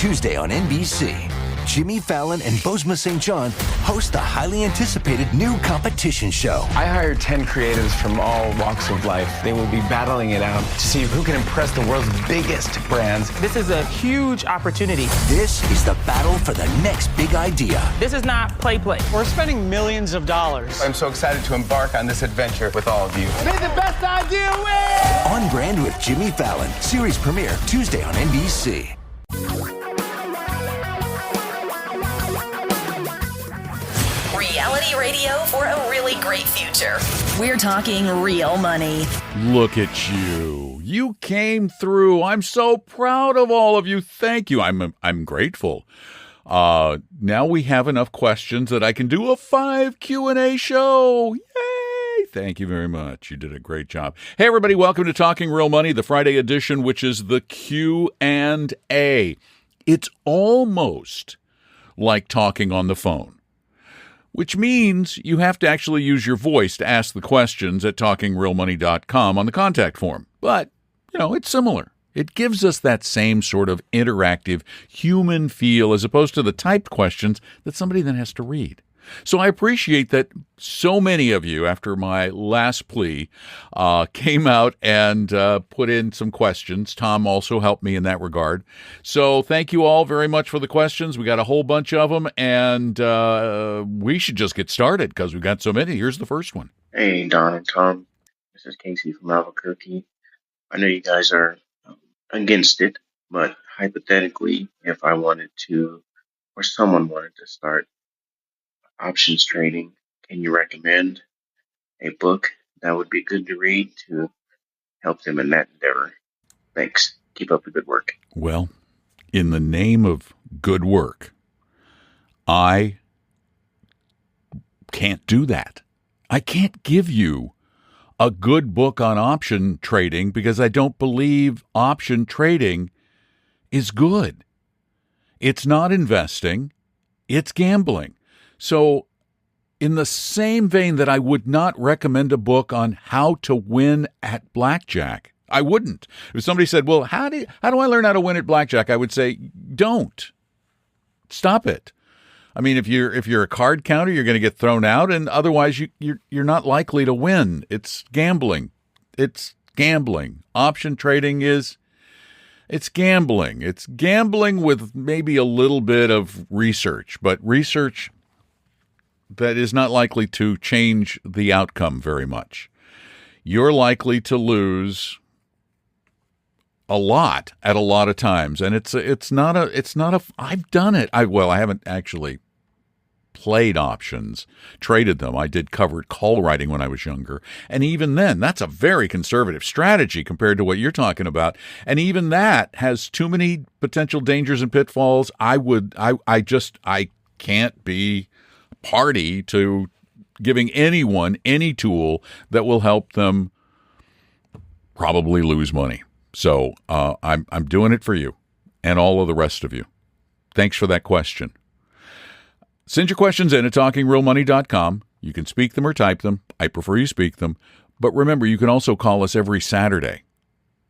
Tuesday on NBC. Jimmy Fallon and Bozoma St. John host the highly anticipated new competition show. I hired 10 creatives from all walks of life. They will be battling it out to see who can impress the world's biggest brands. This is a huge opportunity. This is the battle for the next big idea. This is not play. We're spending millions of dollars. I'm so excited to embark on this adventure with all of you. May the best idea win! On Brand with Jimmy Fallon. Series premiere Tuesday on NBC. Reality radio for a really great future. We're talking real money. Look at you. You came through. I'm so proud of all of you. Thank you. I'm grateful. Now we have enough questions that I can do a 5 Q&A show. Yay! Thank you very much. You did a great job. Hey, everybody. Welcome to Talking Real Money, the Friday edition, which is the Q&A. It's almost like talking on the phone, which means you have to actually use your voice to ask the questions at talkingrealmoney.com on the contact form. But, it's similar. It gives us that same sort of interactive human feel as opposed to the typed questions that somebody then has to read. So I appreciate that so many of you, after my last plea, came out and put in some questions. Tom also helped me in that regard. So thank you all very much for the questions. We got a whole bunch of them, and we should just get started because we've got so many. Here's the first one. Hey, Don and Tom. This is Casey from Albuquerque. I know you guys are against it, but hypothetically, if I wanted to, or someone wanted to start options trading, can you recommend a book that would be good to read to help them in that endeavor? Thanks. Keep up the good work. Well, in the name of good work, I can't do that. I can't give you a good book on option trading because I don't believe option trading is good. It's not investing. It's gambling. So in the same vein that I would not recommend a book on how to win at blackjack, I wouldn't. If somebody said, well, how do I learn how to win at blackjack? I would say, don't. Stop it. I mean, if you're a card counter, you're going to get thrown out, and otherwise you're not likely to win. It's gambling. It's gambling. Option trading it's gambling. It's gambling with maybe a little bit of research, but research that is not likely to change the outcome very much. You're likely to lose a lot at a lot of times, and it's not a. I've done it. I haven't actually played options, traded them. I did covered call writing when I was younger, and even then, that's a very conservative strategy compared to what you're talking about. And even that has too many potential dangers and pitfalls. I can't be party to giving anyone any tool that will help them probably lose money. So I'm doing it for you and all of the rest of you. Thanks for that question. Send your questions in at talkingrealmoney.com. You can speak them or type them. I prefer you speak them. But remember, you can also call us every Saturday.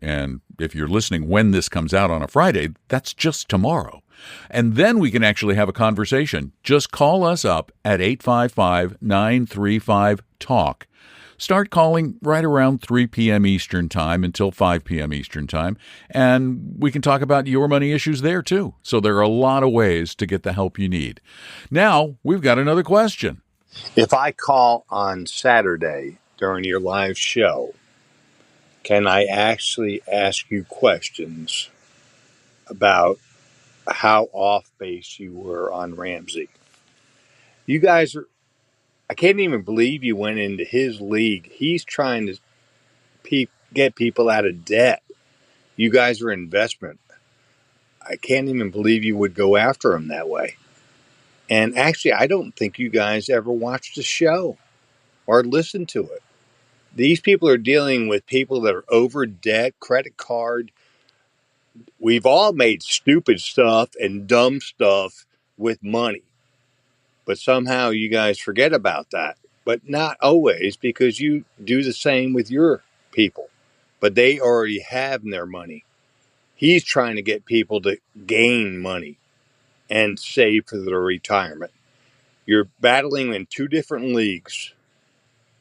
And if you're listening when this comes out on a Friday, that's just tomorrow. And then we can actually have a conversation. Just call us up at 855-935-TALK. Start calling right around 3 p.m. Eastern Time until 5 p.m. Eastern Time, and we can talk about your money issues there, too. So there are a lot of ways to get the help you need. Now, we've got another question. If I call on Saturday during your live show, can I actually ask you questions about how off base you were on Ramsey? You guys are, I can't even believe you went into his league. He's trying to get people out of debt. You guys are investment. I can't even believe you would go after him that way. And actually, I don't think you guys ever watched the show or listened to it. These people are dealing with people that are over debt, credit card. We've all made stupid stuff and dumb stuff with money. But somehow you guys forget about that. But not always, because you do the same with your people. But they already have their money. He's trying to get people to gain money and save for their retirement. You're battling in two different leagues,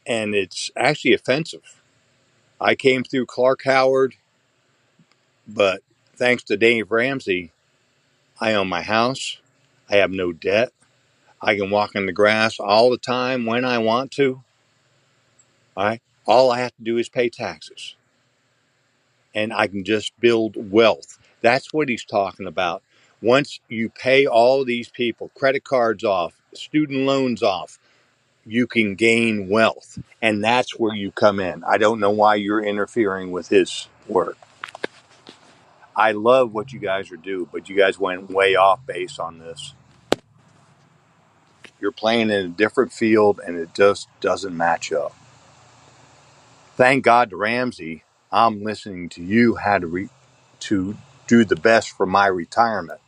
and it's actually offensive. I came through Clark Howard, but thanks to Dave Ramsey, I own my house. I have no debt. I can walk in the grass all the time when I want to. All I have to do is pay taxes, and I can just build wealth. That's what he's talking about. Once you pay all these people, credit cards off, student loans off, you can gain wealth. And that's where you come in. I don't know why you're interfering with his work. I love what you guys are doing, but you guys went way off base on this. You're playing in a different field, and it just doesn't match up. Thank God to Ramsey, I'm listening to you how to do the best for my retirement.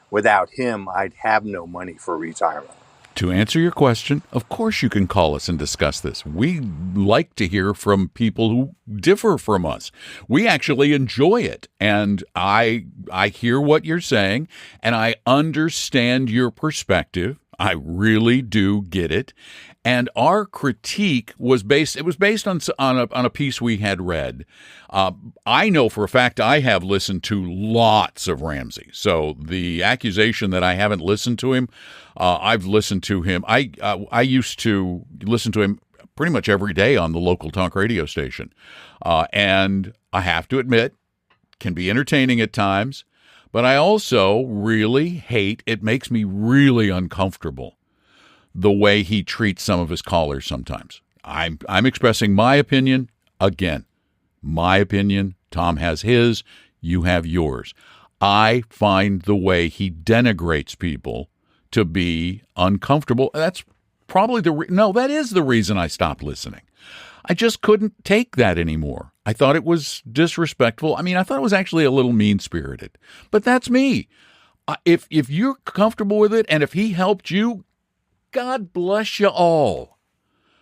Without him, I'd have no money for retirement. To answer your question, of course you can call us and discuss this. We like to hear from people who differ from us. We actually enjoy it. And I hear what you're saying, and I understand your perspective. I really do get it. And our critique was based on a piece we had read. I know for a fact I have listened to lots of Ramsey. So the accusation that I haven't listened to him, I've listened to him. I used to listen to him pretty much every day on the local talk radio station. And I have to admit, can be entertaining at times. But I also really hate, it makes me really uncomfortable, the way he treats some of his callers sometimes. I'm expressing my opinion. Again, my opinion. Tom has his. You have yours. I find the way he denigrates people to be uncomfortable. That's probably that is the reason I stopped listening. I just couldn't take that anymore. I thought it was disrespectful. I mean, I thought it was actually a little mean-spirited. But that's me. If you're comfortable with it, and if he helped you, God bless you all.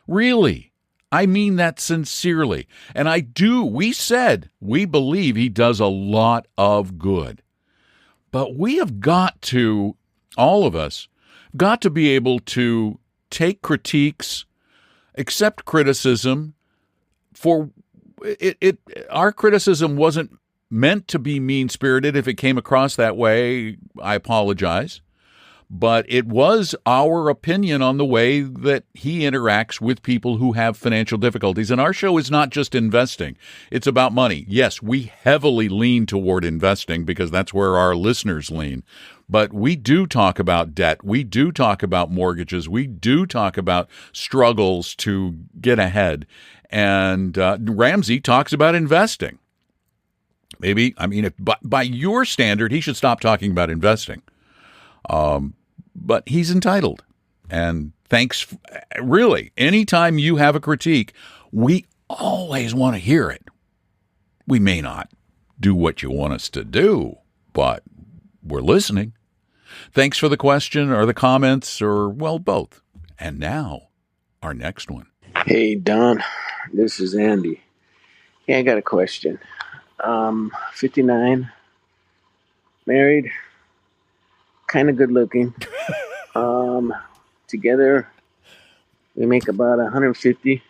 Really. I mean that sincerely. And we believe he does a lot of good. But we have got to, all of us, got to be able to take critiques, accept criticism for it. Our criticism wasn't meant to be mean-spirited. If it came across that way, I apologize. But it was our opinion on the way that he interacts with people who have financial difficulties. And our show is not just investing. It's about money. Yes, we heavily lean toward investing because that's where our listeners lean. But we do talk about debt. We do talk about mortgages. We do talk about struggles to get ahead. And Ramsey talks about investing. Maybe, I mean, if by your standard, he should stop talking about investing. But he's entitled. And thanks, really, anytime you have a critique, we always want to hear it. We may not do what you want us to do, but we're listening. Thanks for the question or the comments or, well, both. And now, our next one. Hey, Don, this is Andy. Hey, I got a question. 59, married, kind of good looking. Together, we make about 150.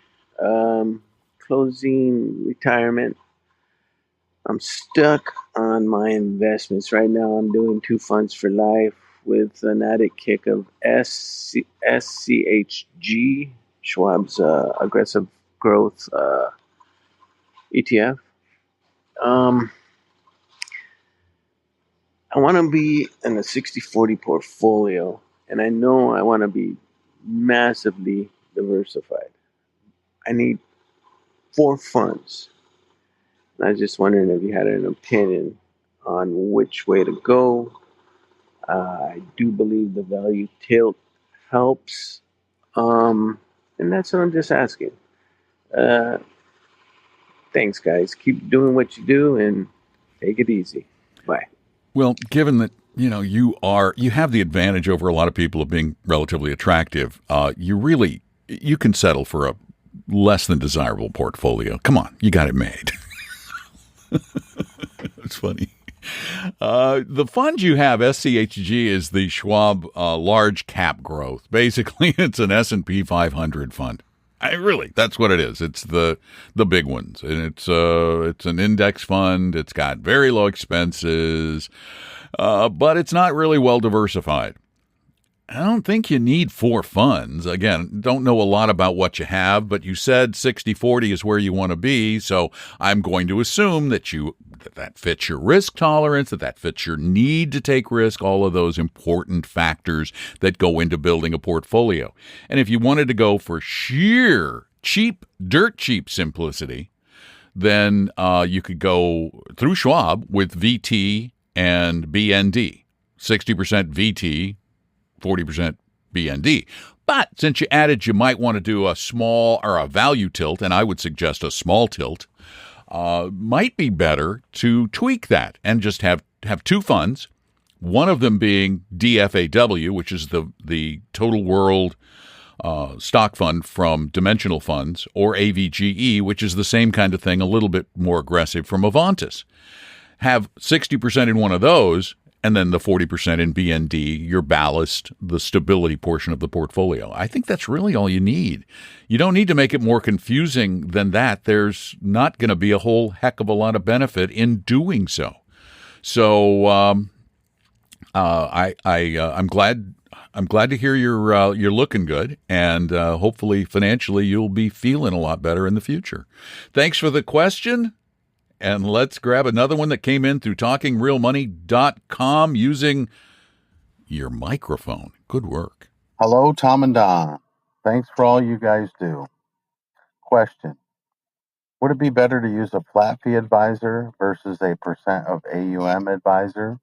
Closing retirement. I'm stuck on my investments. Right now, I'm doing 2 funds for life with an added kick of SCHG, Schwab's aggressive growth ETF. I want to be in a 60-40 portfolio, and I know I want to be massively diversified. I need 4 funds. And I was just wondering if you had an opinion on which way to go. I do believe the value tilt helps. And that's what I'm just asking. Thanks, guys. Keep doing what you do and take it easy. Bye. Well, given that, you have the advantage over a lot of people of being relatively attractive, you can settle for a less than desirable portfolio. Come on, you got it made. It's funny. The fund you have, SCHG, is the Schwab Large Cap Growth. Basically, it's an S&P 500 fund. That's what it is. It's the big ones, and it's an index fund. It's got very low expenses, but it's not really well diversified. I don't think you need 4 funds. Again, don't know a lot about what you have, but you said 60-40 is where you want to be, so I'm going to assume that that fits your risk tolerance, that fits your need to take risk, all of those important factors that go into building a portfolio. And if you wanted to go for sheer, cheap, dirt cheap simplicity, then you could go through Schwab with VT and BND, 60% VT, 40% BND. But since you added you might want to do a small or a value tilt, and I would suggest a small tilt, might be better to tweak that and just have 2 funds, one of them being DFAW, which is the Total World stock fund from Dimensional Funds, or AVGE, which is the same kind of thing, a little bit more aggressive, from Avantis. Have 60% in one of those, and then the 40% in BND, your ballast, the stability portion of the portfolio. I think that's really all you need. You don't need to make it more confusing than that. There's not going to be a whole heck of a lot of benefit in doing so. So I'm glad to hear you're looking good, and hopefully financially you'll be feeling a lot better in the future. Thanks for the question. And let's grab another one that came in through talkingrealmoney.com using your microphone. Good work. Hello, Tom and Don. Thanks for all you guys do. Question. Would it be better to use a flat fee advisor versus a percent of AUM advisor?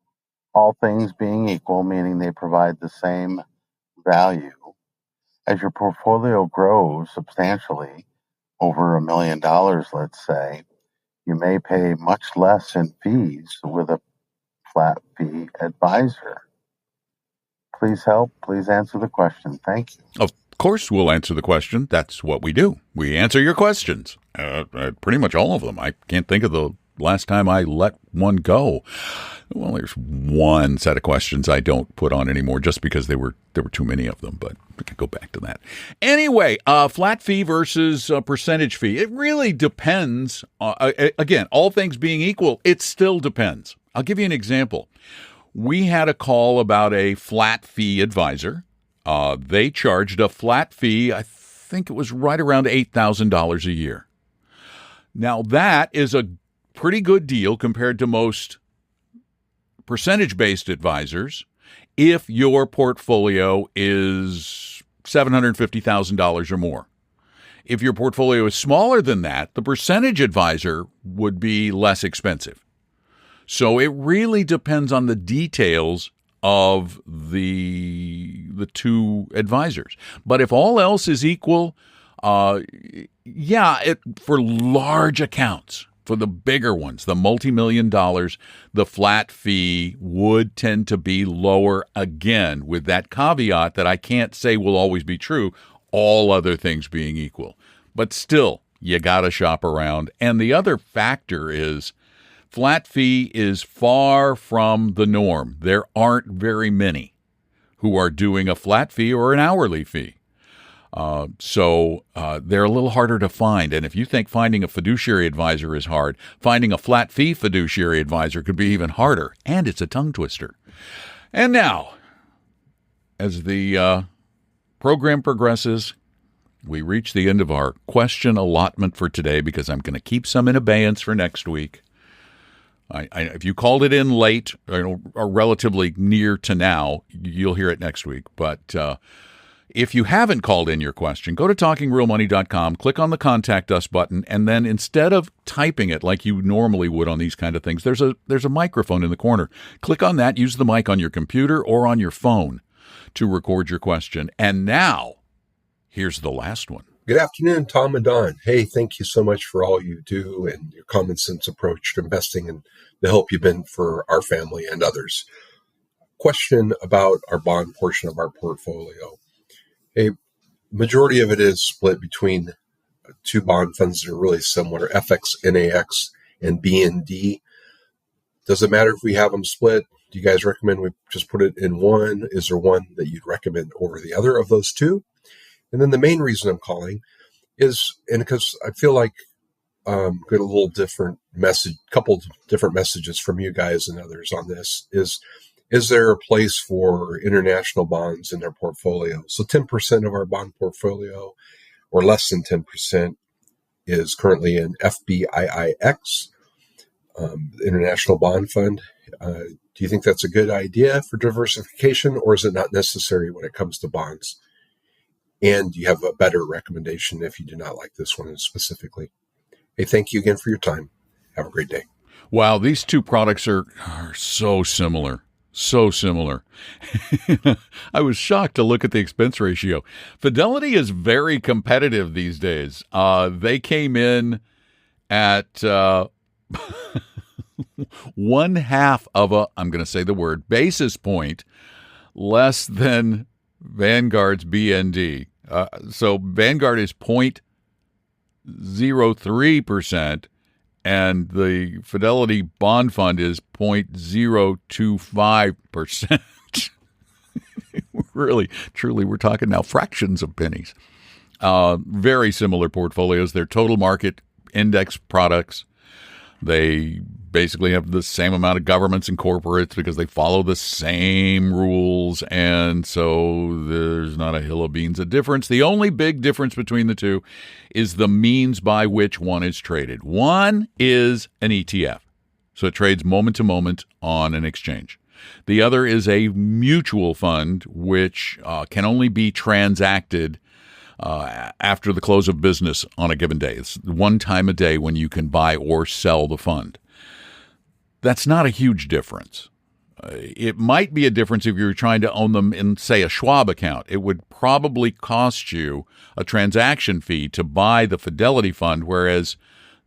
All things being equal, meaning they provide the same value. As your portfolio grows substantially, over $1 million, let's say, you may pay much less in fees with a flat fee advisor. Please help. Please answer the question. Thank you. Of course, we'll answer the question. That's what we do. We answer your questions. Pretty much all of them. I can't think of the last time I let one go. Well, there's one set of questions I don't put on anymore just because there were too many of them, but we can go back to that. Anyway, flat fee versus percentage fee. It really depends. Again, all things being equal, it still depends. I'll give you an example. We had a call about a flat fee advisor. They charged a flat fee, I think it was right around $8,000 a year. Now, that is a pretty good deal compared to most percentage-based advisors if your portfolio is $750,000 or more. If your portfolio is smaller than that, the percentage advisor would be less expensive. So it really depends on the details of the two advisors. But if all else is equal, for large accounts, for the bigger ones, the multi-million dollars, the flat fee would tend to be lower, again, with that caveat that I can't say will always be true, all other things being equal. But still, you got to shop around. And the other factor is flat fee is far from the norm. There aren't very many who are doing a flat fee or an hourly fee. So they're a little harder to find. And if you think finding a fiduciary advisor is hard, finding a flat fee fiduciary advisor could be even harder. And it's a tongue twister. And now, as the program progresses, we reach the end of our question allotment for today because I'm going to keep some in abeyance for next week. If you called it in late or relatively near to now, you'll hear it next week. But if you haven't called in your question, go to talkingrealmoney.com, click on the Contact Us button, and then instead of typing it like you normally would on these kind of things, there's a microphone in the corner. Click on that, use the mic on your computer or on your phone to record your question. And now, here's the last one. Good afternoon, Tom and Don. Hey, thank you so much for all you do and your common sense approach to investing and the help you've been for our family and others. Question about our bond portion of our portfolio. A majority of it is split between two bond funds that are really similar, FXNAX and BND. Does it matter if we have them split? Do you guys recommend we just put it in one? Is there one that you'd recommend over the other of those two? And then the main reason I'm calling is, and because I feel like get a little different message, couple different messages from you guys and others on this, is there a place for international bonds in their portfolio? So 10% of our bond portfolio, or less than 10%, is currently in FBIIX, the International Bond Fund. Do you think that's a good idea for diversification, or is it not necessary when it comes to bonds? And do you have a better recommendation if you do not like this one specifically? Hey, thank you again for your time. Have a great day. Wow, these two products are so similar. So similar. I was shocked to look at the expense ratio. Fidelity is very competitive these days. They came in at 1/2 of a, I'm going to say the word, basis point less than Vanguard's BND. So Vanguard is 0.03%. And the Fidelity Bond Fund is 0.025%. Really, truly, we're talking now fractions of pennies. Very similar portfolios. They're total market index products. They basically have the same amount of governments and corporates because they follow the same rules. And so there's not a hill of beans of difference. The only big difference between the two is the means by which one is traded. One is an ETF. So it trades moment to moment on an exchange. The other is a mutual fund, which can only be transacted after the close of business on a given day. It's one time a day when you can buy or sell the fund. That's not a huge difference. It might be a difference if you're trying to own them in, say, a Schwab account. It would probably cost you a transaction fee to buy the Fidelity fund, whereas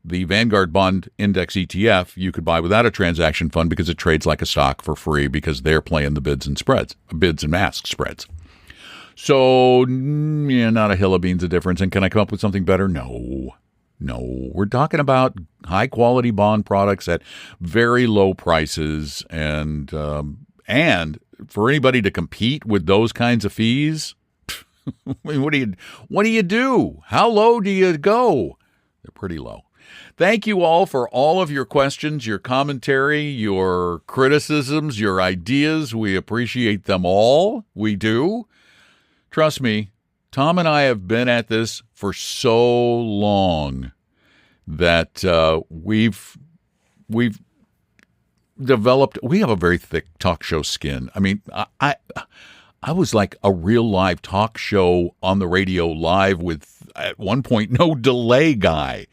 the Vanguard Bond Index ETF you could buy without a transaction fund because it trades like a stock for free because they're playing the bids and ask spreads. So, yeah, not a hill of beans of difference. And can I come up with something better? No. We're talking about high-quality bond products at very low prices. And for anybody to compete with those kinds of fees, I mean, what do you do? How low do you go? They're pretty low. Thank you all for all of your questions, your commentary, your criticisms, your ideas. We appreciate them all. We do. Trust me, Tom and I have been at this for so long that we've developed. We have a very thick talk show skin. I mean, I was like a real live talk show on the radio live with, at one point, no delay guy.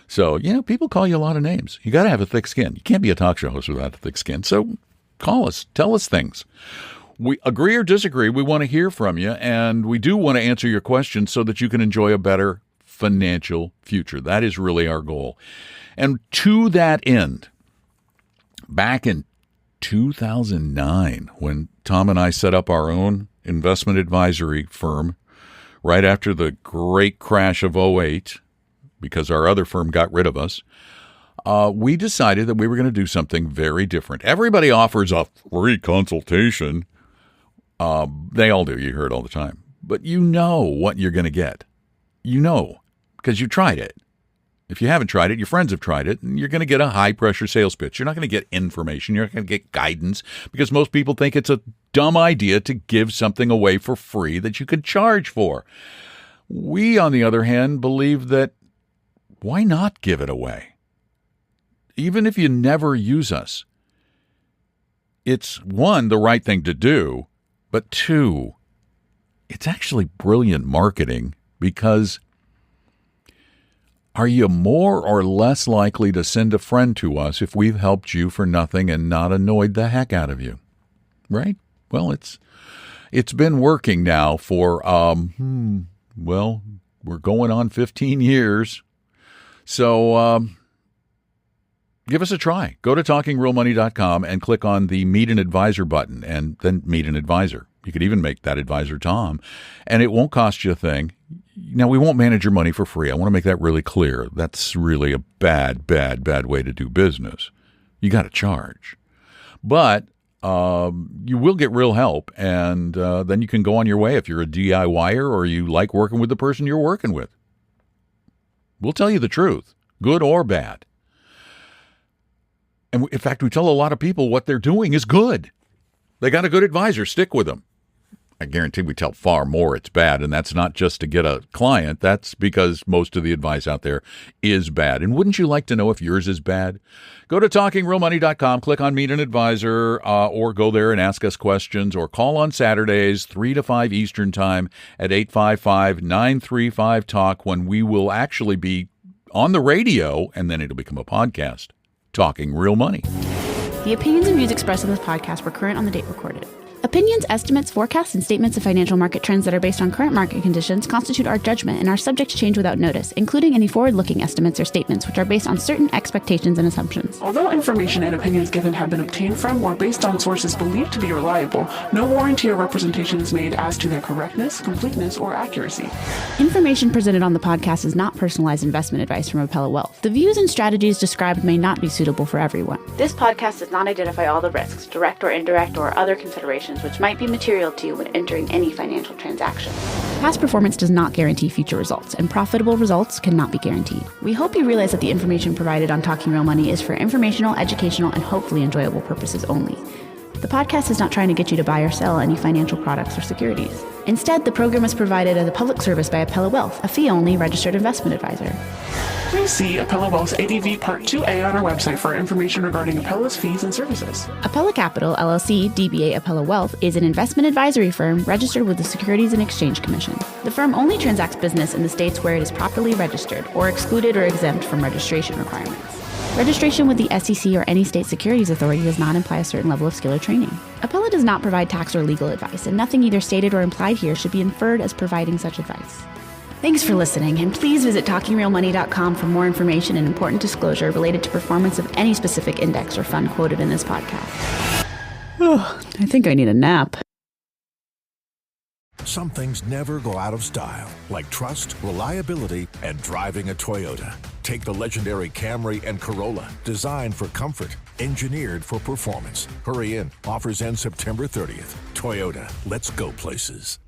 So, people call you a lot of names. You got to have a thick skin. You can't be a talk show host without a thick skin. So call us. Tell us things. We agree or disagree. We want to hear from you, and we do want to answer your questions so that you can enjoy a better financial future. That is really our goal. And to that end, back in 2009, when Tom and I set up our own investment advisory firm, right after the great crash of 2008, because our other firm got rid of us, we decided that we were going to do something very different. Everybody offers a free consultation. They all do. You hear it all the time. But you know what you're going to get. You know, because you tried it. If you haven't tried it, your friends have tried it, and you're going to get a high-pressure sales pitch. You're not going to get information. You're not going to get guidance because most people think it's a dumb idea to give something away for free that you could charge for. We, on the other hand, believe that why not give it away? Even if you never use us. It's, one, the right thing to do, but two, it's actually brilliant marketing because are you more or less likely to send a friend to us if we've helped you for nothing and not annoyed the heck out of you? Right? Well, it's been working now for, we're going on 15 years. So give us a try. Go to talkingrealmoney.com and click on the Meet an Advisor button and then meet an advisor. You could even make that advisor Tom, and it won't cost you a thing. Now, we won't manage your money for free. I want to make that really clear. That's really a bad way to do business. you got to charge. But you will get real help, and then you can go on your way if you're a DIYer or you like working with the person you're working with. We'll tell you the truth, good or bad. And in fact, we tell a lot of people what they're doing is good. They got a good advisor. Stick with them. I guarantee we tell far more it's bad, and that's not just to get a client. That's because most of the advice out there is bad. And wouldn't you like to know if yours is bad? Go to TalkingRealMoney.com, click on Meet an Advisor, or go there and ask us questions, or call on Saturdays, 3 to 5 Eastern Time at 855-935-TALK, when we will actually be on the radio, and then it'll become a podcast, Talking Real Money. The opinions and views expressed in this podcast were current on the date recorded. Opinions, estimates, forecasts, and statements of financial market trends that are based on current market conditions constitute our judgment and are subject to change without notice, including any forward-looking estimates or statements which are based on certain expectations and assumptions. Although information and opinions given have been obtained from or based on sources believed to be reliable, no warranty or representation is made as to their correctness, completeness, or accuracy. Information presented on the podcast is not personalized investment advice from Appella Wealth. The views and strategies described may not be suitable for everyone. This podcast does not identify all the risks, direct or indirect, or other considerations which might be material to you when entering any financial transaction. Past performance does not guarantee future results, and profitable results cannot be guaranteed. We hope you realize that the information provided on Talking Real Money is for informational, educational, and hopefully enjoyable purposes only. The podcast is not trying to get you to buy or sell any financial products or securities. Instead, the program is provided as a public service by Appella Wealth, a fee-only registered investment advisor. Please see Appella Wealth's ADV Part 2A on our website for information regarding Appella's fees and services. Appella Capital, LLC, DBA Appella Wealth, is an investment advisory firm registered with the Securities and Exchange Commission. The firm only transacts business in the states where it is properly registered or excluded or exempt from registration requirements. Registration with the SEC or any state securities authority does not imply a certain level of skill or training. Appella does not provide tax or legal advice, and nothing either stated or implied here should be inferred as providing such advice. Thanks for listening, and please visit TalkingRealMoney.com for more information and important disclosure related to performance of any specific index or fund quoted in this podcast. I think I need a nap. Some things never go out of style, like trust, reliability, and driving a Toyota. Take the legendary Camry and Corolla, designed for comfort, engineered for performance. Hurry in. Offers end September 30th. Toyota, let's go places.